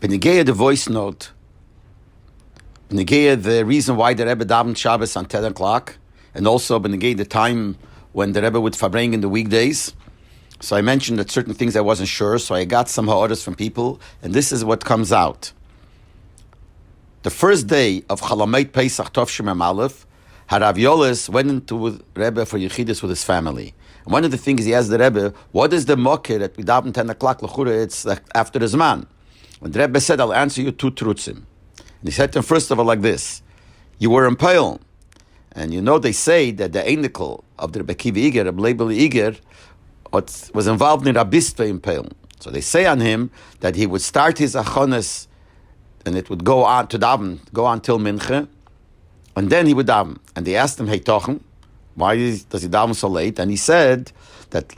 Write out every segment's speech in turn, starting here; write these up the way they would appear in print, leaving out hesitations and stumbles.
Benegea, the voice note. Benegea, the reason why the Rebbe davened Shabbos on 10 o'clock, and also Benegea, the time when the Rebbe would farbring in the weekdays. So I mentioned that certain things I wasn't sure, so I got some orders from people, and this is what comes out. The first day of Chalamet Pesach Tovshim Mem Aleph, Harav Yolis went into Rebbe for Yechidus with his family. And one of the things he asked the Rebbe, what is the mocker that we daven 10 o'clock, l'chura, it's like after the Zman? And the Rebbe said, I'll answer you 2 trutzim. And he said to him, first of all, like this, you were in Peil, and you know they say that the anicle of the Rebbe Kiva Iger, Rabbi Leibel Iger, was involved in Rabbistve in Peil. So they say on him that he would start his achonis, and it would go on to daven, go on till mincha, and then he would daven. And they asked him, hey Tochen, why does he daven so late? And he said that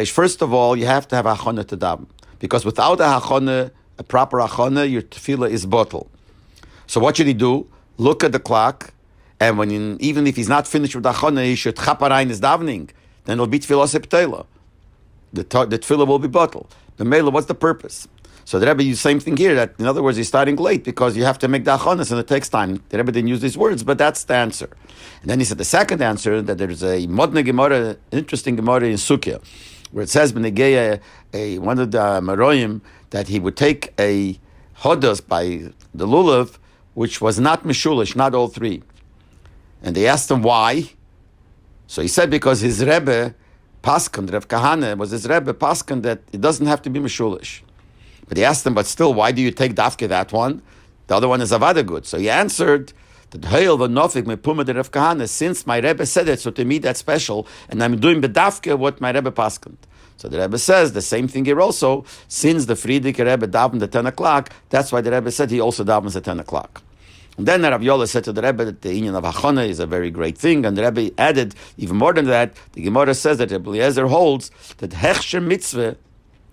first of all, you have to have achonah to daven, because without a achonah, a proper achonah, your tefillah is bottle. So what should he do? Look at the clock, and even if he's not finished with achonah, he should chaparain his davening. Then it'll be tefillah septela. The tefillah will be bottle. The mela, what's the purpose? So the Rebbe used the same thing here, that in other words, he's starting late because you have to make the achonis and it takes time. The Rebbe didn't use these words, but that's the answer. And then he said the second answer, that there's a modne gemara, interesting gemara in Sukkah, where it says, one of the Maroyim, that he would take a hodos by the lulav, which was not mishulish, not all three. And they asked him why. So he said because his Rebbe, Paskan, Rev Kahane, was his Rebbe, Paskan, that it doesn't have to be mishulish. But he asked him, but still, why do you take dafke that one? The other one is avada good. So he answered that Heil v'nofik mepuma de Rev Kahane, since my Rebbe said it, so to me that's special, and I'm doing bedafke what my Rebbe paskant. So the Rebbe says the same thing here also, since the Friedrich Rebbe davened at 10 o'clock, that's why the Rebbe said he also davens at 10 o'clock. And then Rav Yola said to the Rebbe that the inyan of Hachana is a very great thing, and the Rebbe added, even more than that, the Gemara says that Rebbe Eliezer holds that Hechsher Mitzvah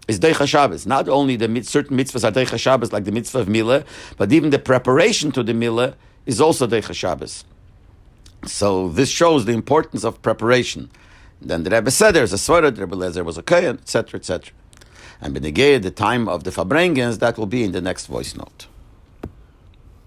is Deicha Shabbos. Not only the certain mitzvahs are Deicha Shabbos, like the mitzvah of Milah, but even the preparation to the Milah is also Deicha Shabbos. So this shows the importance of preparation. Then the Rebbe said there's a Svara, the Rebbe Eliezer was okay, etc., etc. And Benegei, the time of the Fabrengens, that will be in the next voice note.